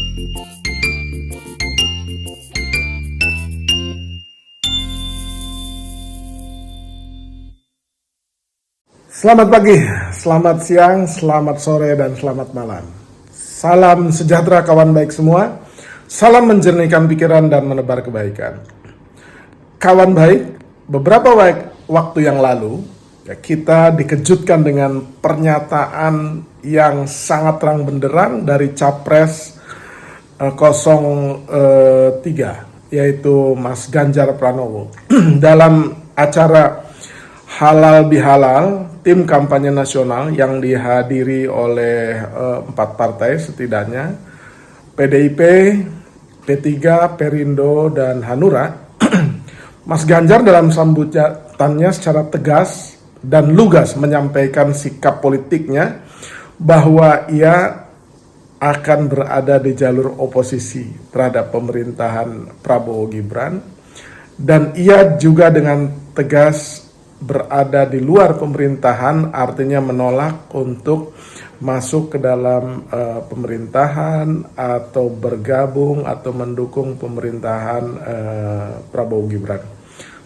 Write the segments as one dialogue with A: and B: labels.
A: Selamat pagi, selamat siang, selamat sore, dan selamat malam. Salam sejahtera kawan baik semua. Salam menjernihkan pikiran dan menebar kebaikan. Kawan baik, beberapa waktu yang lalu kita dikejutkan dengan pernyataan yang sangat terang benderang dari Capres 03, yaitu Mas Ganjar Pranowo. Dalam acara Halal Bihalal, tim kampanye nasional yang dihadiri oleh 4 partai setidaknya, PDIP, P3, Perindo, dan Hanura. Mas Ganjar dalam sambutannya secara tegas dan lugas menyampaikan sikap politiknya bahwa ia akan berada di jalur oposisi terhadap pemerintahan Prabowo Gibran, dan ia juga dengan tegas berada di luar pemerintahan, artinya menolak untuk masuk ke dalam pemerintahan atau bergabung atau mendukung pemerintahan Prabowo Gibran.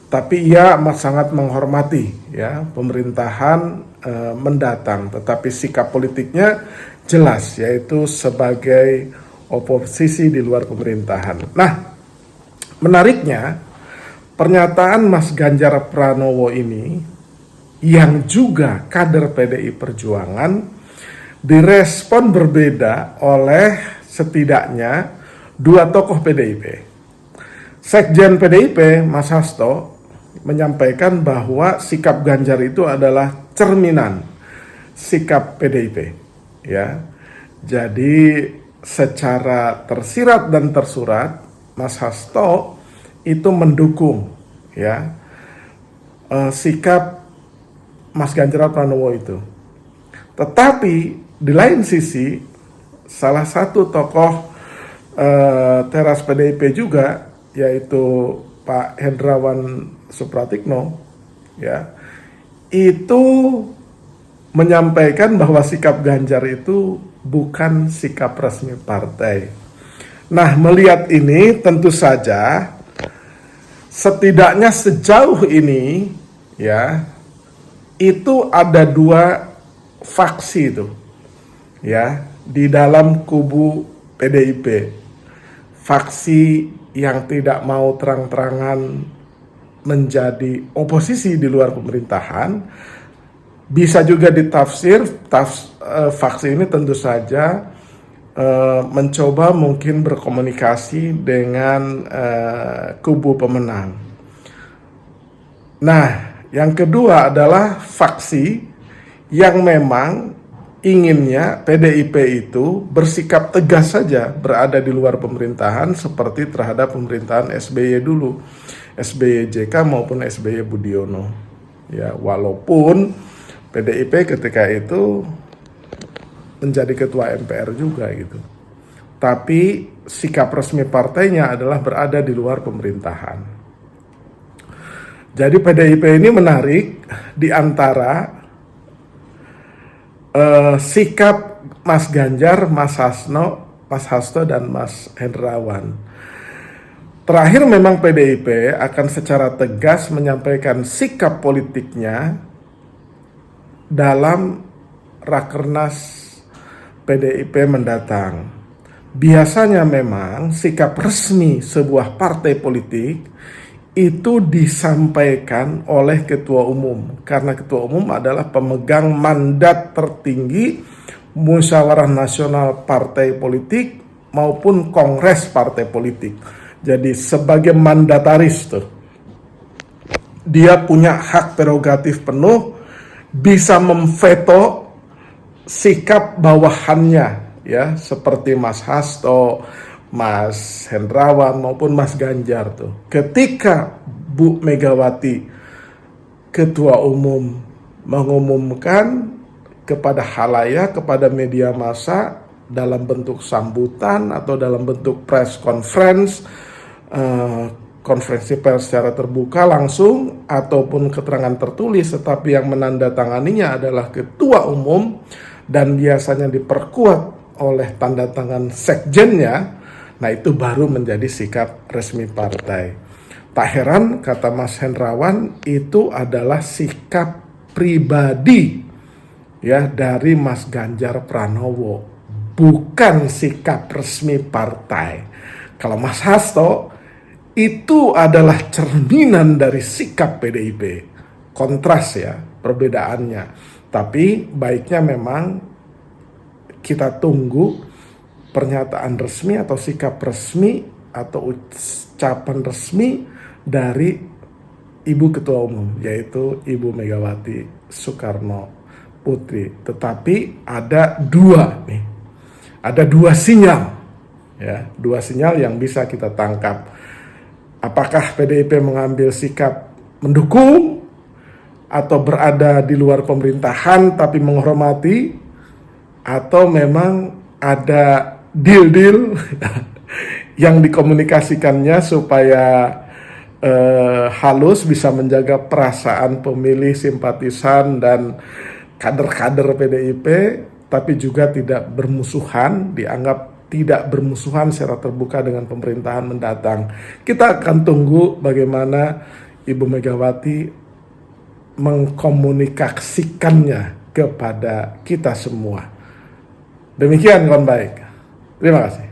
A: Tapi ia sangat menghormati ya pemerintahan mendatang, tetapi sikap politiknya jelas, yaitu sebagai oposisi di luar pemerintahan. Nah, menariknya pernyataan Mas Ganjar Pranowo ini, yang juga kader PDI Perjuangan, direspon berbeda oleh setidaknya 2 tokoh PDIP. Sekjen PDIP, Mas Hasto, menyampaikan bahwa sikap Ganjar itu adalah cerminan sikap PDIP. Ya, jadi secara tersirat dan tersurat, Mas Hasto itu mendukung ya sikap Mas Ganjar Pranowo itu. Tetapi di lain sisi, salah satu tokoh teras PDIP juga, yaitu Pak Hendrawan Supratikno ya, itu menyampaikan bahwa sikap Ganjar itu bukan sikap resmi partai. Nah, melihat ini tentu saja setidaknya sejauh ini ya, itu ada 2 faksi itu ya di dalam kubu PDIP. Faksi yang tidak mau terang-terangan menjadi oposisi di luar pemerintahan, bisa juga ditafsir faksi ini tentu saja mencoba mungkin berkomunikasi dengan kubu pemenang. Nah, yang kedua adalah faksi yang memang inginnya PDIP itu bersikap tegas saja berada di luar pemerintahan, seperti terhadap pemerintahan SBY dulu, SBY JK maupun SBY Budiono. Ya, walaupun PDIP ketika itu menjadi ketua MPR juga gitu. Tapi sikap resmi partainya adalah berada di luar pemerintahan. Jadi PDIP ini menarik di antara sikap Mas Ganjar, Mas Hasto, dan Mas Hendrawan. Terakhir memang PDIP akan secara tegas menyampaikan sikap politiknya dalam Rakernas PDIP mendatang. Biasanya memang sikap resmi sebuah partai politik itu disampaikan oleh ketua umum, karena ketua umum adalah pemegang mandat tertinggi musyawarah nasional partai politik maupun kongres partai politik. Jadi sebagai mandataris tuh, dia punya hak prerogatif penuh, bisa memveto sikap bawahannya ya, seperti Mas Hasto, Mas Hendrawan maupun Mas Ganjar tuh. Ketika Bu Megawati ketua umum mengumumkan kepada khalayak, kepada media massa dalam bentuk sambutan atau dalam bentuk press conference, konferensi pers secara terbuka langsung ataupun keterangan tertulis, tetapi yang menandatanganinya adalah ketua umum dan biasanya diperkuat oleh tanda tangan sekjennya, nah itu baru menjadi sikap resmi partai. Tak heran kata Mas Hendrawan itu adalah sikap pribadi ya dari Mas Ganjar Pranowo, bukan sikap resmi partai. Kalau Mas Hasto itu adalah cerminan dari sikap PDIP. Kontras ya perbedaannya. Tapi baiknya memang kita tunggu pernyataan resmi atau sikap resmi atau ucapan resmi dari Ibu Ketua Umum, yaitu Ibu Megawati Soekarno Putri. Tetapi ada dua nih, ada dua sinyal ya, dua sinyal yang bisa kita tangkap. Apakah PDIP mengambil sikap mendukung atau berada di luar pemerintahan tapi menghormati, atau memang ada deal-deal yang dikomunikasikannya supaya halus bisa menjaga perasaan pemilih, simpatisan dan kader-kader PDIP, tapi juga tidak bermusuhan, dianggap tidak bermusuhan secara terbuka dengan pemerintahan mendatang. Kita akan tunggu bagaimana Ibu Megawati mengkomunikasikannya kepada kita semua. Demikian kawan baik. Terima kasih.